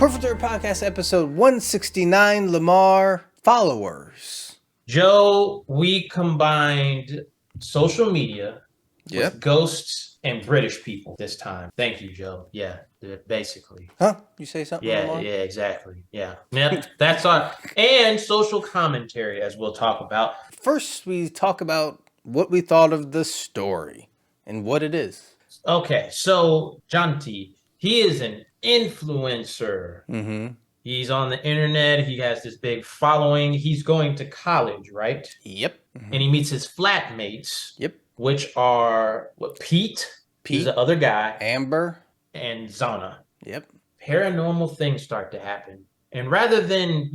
Perfect Third Podcast, episode 169, Lamar followers. Joe, we combined social media Yep. with ghosts and British people this time. Thank you, Joe. Yeah, basically. Huh? You say something, Yeah, Lamar? yeah, exactly. Yeah. Yep, that's our and social commentary as we'll talk about. First, we talk about what we thought of the story and what it is. Okay, so Jonty, he is an influencer. Mm-hmm. He's on the internet. He has this big following. He's going to college, right? Yep. Mm-hmm. And he meets his flatmates. Yep. Which are Pete is the other guy, Amber, and Zana. Yep. Paranormal things start to happen. And rather than,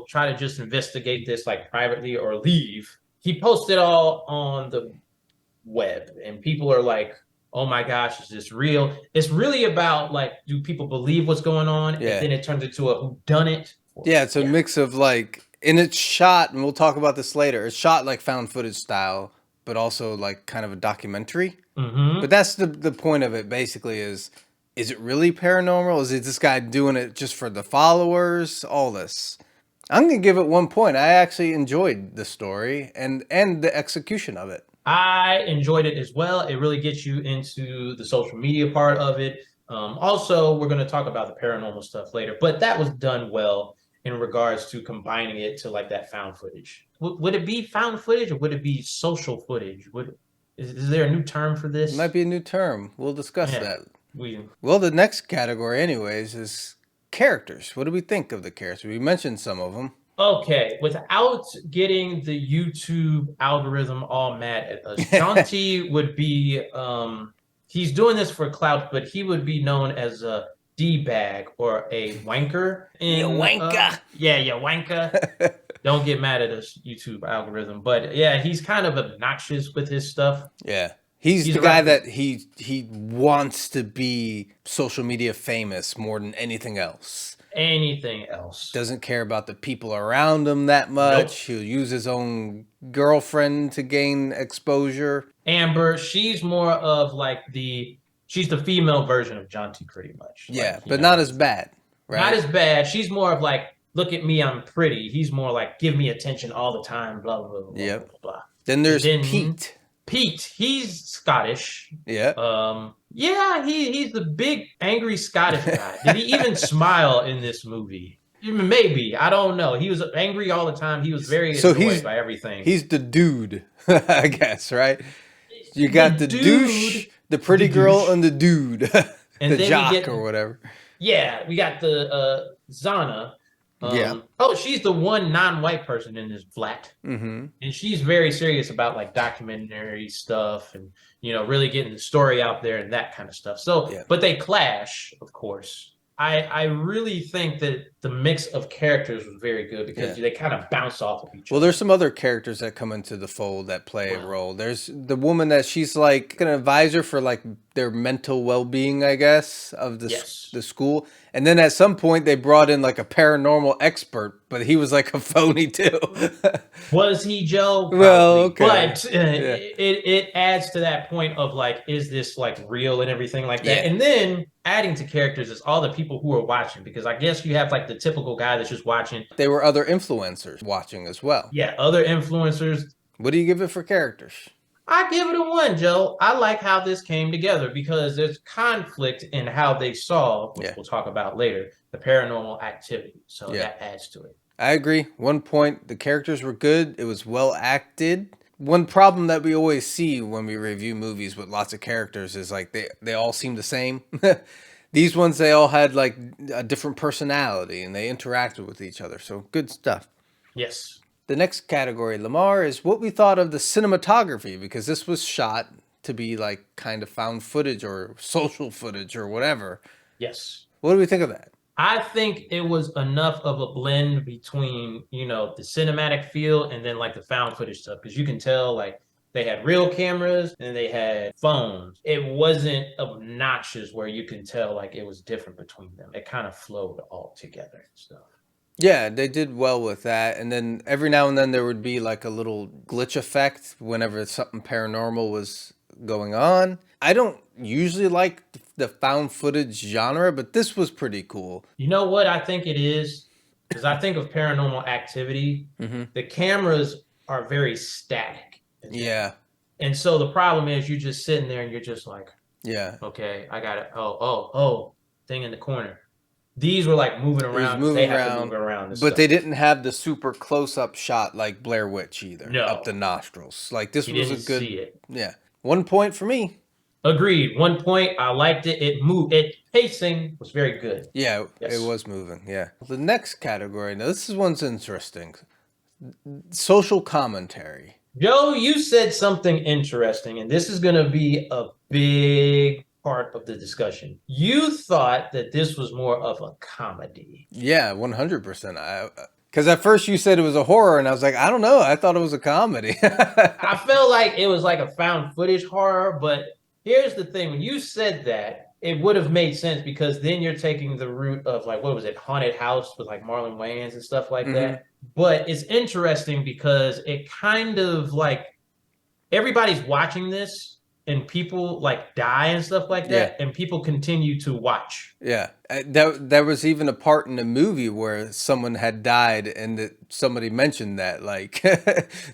try to just investigate this like privately or leave, he posts it all on the web. And people are like, oh my gosh, is this real? It's really about like, do people believe what's going on? Yeah. And then it turns into a whodunit. Yeah, it's a mix of like, and it's shot, and we'll talk about this later, it's shot like found footage style, but also like kind of a documentary. Mm-hmm. But that's the point of it basically is it really paranormal? Is it this guy doing it just for the followers? All this. I'm going to give it 1 point. I actually enjoyed the story and the execution of it. I enjoyed it as well. It really gets you into the social media part of it. Also, we're going to talk about the paranormal stuff later, but that was done well in regards to combining it to like that found footage. Would it be found footage or would it be social footage? Is there a new term for this? It might be a new term. We'll discuss that. Well, the next category anyways is characters. What do we think of the characters? We mentioned some of them. Okay, without getting the YouTube algorithm all mad at us, Jonty would be, he's doing this for clout, but he would be known as a D-bag or a wanker. You wanker. Yeah, wanker. Don't get mad at us, YouTube algorithm. But yeah, he's kind of obnoxious with his stuff. Yeah. He's the guy that he wants to be social media famous more than anything else. Doesn't care about the people around him that much. Nope. He'll use his own girlfriend to gain exposure. Amber, she's more of like she's the female version of Jonty pretty much. Yeah, like, but not as bad, right? Not as bad. She's more of like, look at me, I'm pretty. He's more like, give me attention all the time, blah, blah, blah, yep. blah, blah. Then there's Pete. Pete, he's Scottish. Yeah. Yeah, he's the big angry Scottish guy. Did he even smile in this movie? Maybe. I don't know. He was angry all the time. He was very annoyed by everything. He's the dude, I guess, right? You got the douche, the pretty girl, and the dude. And the jock or whatever. Yeah, we got the Zana. Yeah. Oh, she's the one non-white person in this flat. Mm-hmm. And she's very serious about like documentary stuff and, really getting the story out there and that kind of stuff. So, yeah. But they clash, of course. I really think that the mix of characters was very good because they kind of bounce off of each other. Well, there's some other characters that come into the fold that play a role. There's the woman that she's like an advisor for like their mental well-being, I guess, of the school. And then at some point they brought in like a paranormal expert, but he was like a phony too. Was he, Joe? Probably. Well, okay. But it adds to that point of like, is this like real and everything like that? Yeah. And then adding to characters is all the people who are watching, because I guess you have like the typical guy that's just watching. There were other influencers watching as well. Yeah, other influencers. What do you give it for characters? I give it a 1, Joe. I like how this came together because there's conflict in how they saw, which we'll talk about later, the paranormal activity. So that adds to it. I agree. 1 point. The characters were good. It was well acted. One problem that we always see when we review movies with lots of characters is like they all seem the same. These ones, they all had like a different personality and they interacted with each other. So good stuff. Yes. The next category, Lamar, is what we thought of the cinematography, because this was shot to be like kind of found footage or social footage or whatever. Yes. What do we think of that? I think it was enough of a blend between, the cinematic feel and then like the found footage stuff, because you can tell like they had real cameras and they had phones. It wasn't obnoxious where you can tell like it was different between them. It kind of flowed all together and stuff. Yeah, they did well with that. And then every now and then there would be like a little glitch effect whenever something paranormal was going on. I don't usually like the found footage genre, but this was pretty cool. You know what I think it is? Because I think of Paranormal Activity. The cameras are very static. Yeah. And so the problem is you're just sitting there and you're just like, Yeah. okay, I got it. Oh, thing in the corner. These were like moving It was around. moving They have around, to move around. but they didn't have the super close-up shot like Blair Witch either, No. up the nostrils. Like, this You was a didn't good... see it. Yeah. 1 point for me. Agreed. 1 point. I liked it. It moved. It pacing was very good. Yeah, Yes. it was moving. Yeah. The next category, now this one's interesting. Social commentary. Joe, you said something interesting, and this is going to be a big part of the discussion. You thought that this was more of a comedy. Yeah, 100%. Because at first you said it was a horror, and I was like, I don't know. I thought it was a comedy. I felt like it was like a found footage horror, but here's the thing. When you said that, it would have made sense because then you're taking the route of like, what was it, Haunted House with like Marlon Wayans and stuff like that. But it's interesting because it kind of like everybody's watching this and people like die and stuff like that, and people continue to watch. Yeah, there was even a part in the movie where someone had died, and somebody mentioned that, like,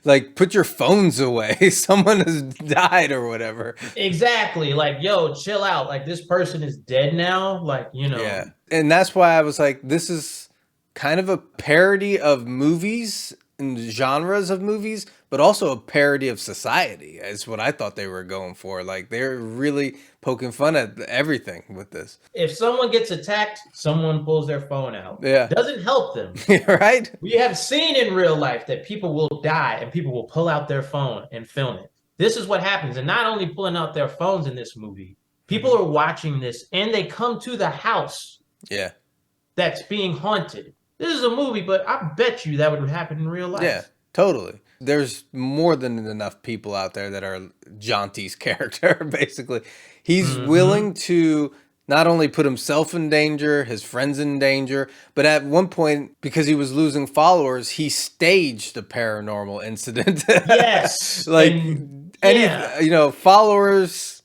like put your phones away. Someone has died or whatever. Exactly, like, yo, chill out. Like, this person is dead now. Like, you know. Yeah, and that's why I was like, this is kind of a parody of movies and genres of movies, but also a parody of society is what I thought they were going for. Like, they're really poking fun at everything with this. If someone gets attacked, someone pulls their phone out. Yeah. Doesn't help them. Right? We have seen in real life that people will die and people will pull out their phone and film it. This is what happens. And not only pulling out their phones in this movie, people are watching this and they come to the house that's being haunted. This is a movie, but I bet you that would happen in real life. Yeah, totally. There's more than enough people out there that are Jonty's character, basically. He's willing to not only put himself in danger, his friends in danger, but at one point, because he was losing followers, he staged a paranormal incident. Yes. Like, you know, followers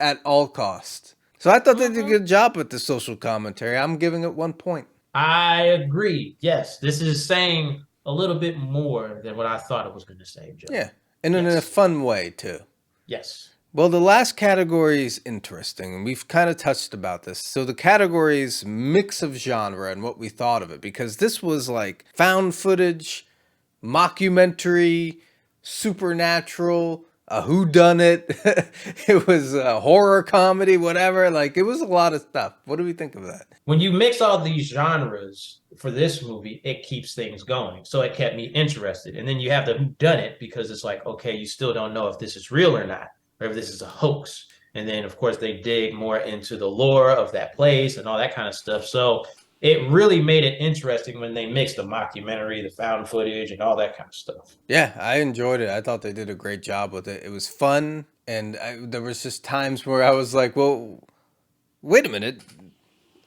at all cost. So I thought they did a good job with the social commentary. I'm giving it 1 point. I agree. Yes, this is saying a little bit more than what I thought it was going to say, Joe. Yeah, and in a fun way, too. Yes. Well, the last category is interesting, and we've kind of touched about this. So the category is mix of genre and what we thought of it, because this was like found footage, mockumentary, supernatural, a whodunit. It was a horror comedy, whatever. Like, it was a lot of stuff. What do we think of that? When you mix all these genres for this movie, it keeps things going. So it kept me interested. And then you have the whodunit because it's like, okay, you still don't know if this is real or not, or if this is a hoax. And then, of course, they dig more into the lore of that place and all that kind of stuff. So it really made it interesting when they mixed the mockumentary, the found footage, and all that kind of stuff. Yeah, I enjoyed it. I thought they did a great job with it. It was fun, and there was just times where I was like, well, wait a minute.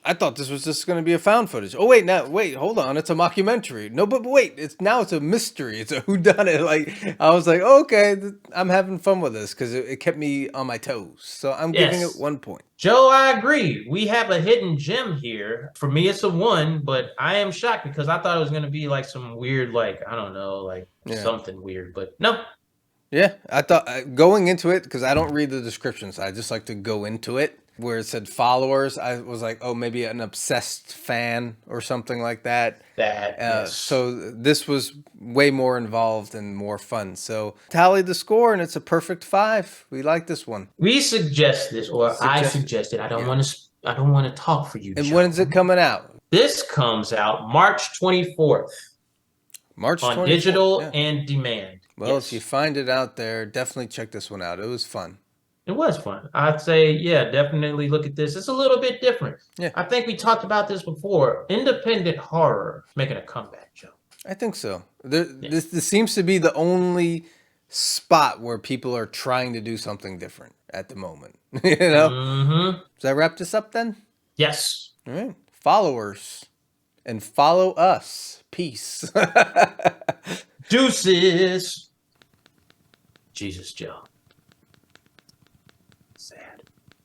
I thought this was just going to be a found footage. Oh, wait, hold on. It's a mockumentary. No, but wait, it's a mystery. It's a whodunit. Like, I was like, okay, I'm having fun with this because it kept me on my toes. So I'm giving it 1 point. Joe, I agree. We have a hidden gem here. For me, it's a 1, but I am shocked because I thought it was going to be like some weird, like, I don't know, like something weird, but no. Yeah, I thought going into it, because I don't read the descriptions, I just like to go into it. Where it said followers, I was like, oh, maybe an obsessed fan or something like that. So this was way more involved and more fun. So tally the score, and it's a perfect 5. We like this one. We suggest this, or I suggested. I don't want to talk for you. And Joe. when is it coming out? This comes out March 24th. March 24th. On digital and demand. Well, if you find it out there, definitely check this one out. It was fun. It was fun. I'd say, yeah, definitely look at this. It's a little bit different. Yeah. I think we talked about this before. Independent horror making a comeback, Joe. I think so. This seems to be the only spot where people are trying to do something different at the moment. You know? Does that wrap this up then? Yes. All right. Followers. And follow us. Peace. Deuces. Jesus, Joe. Sad.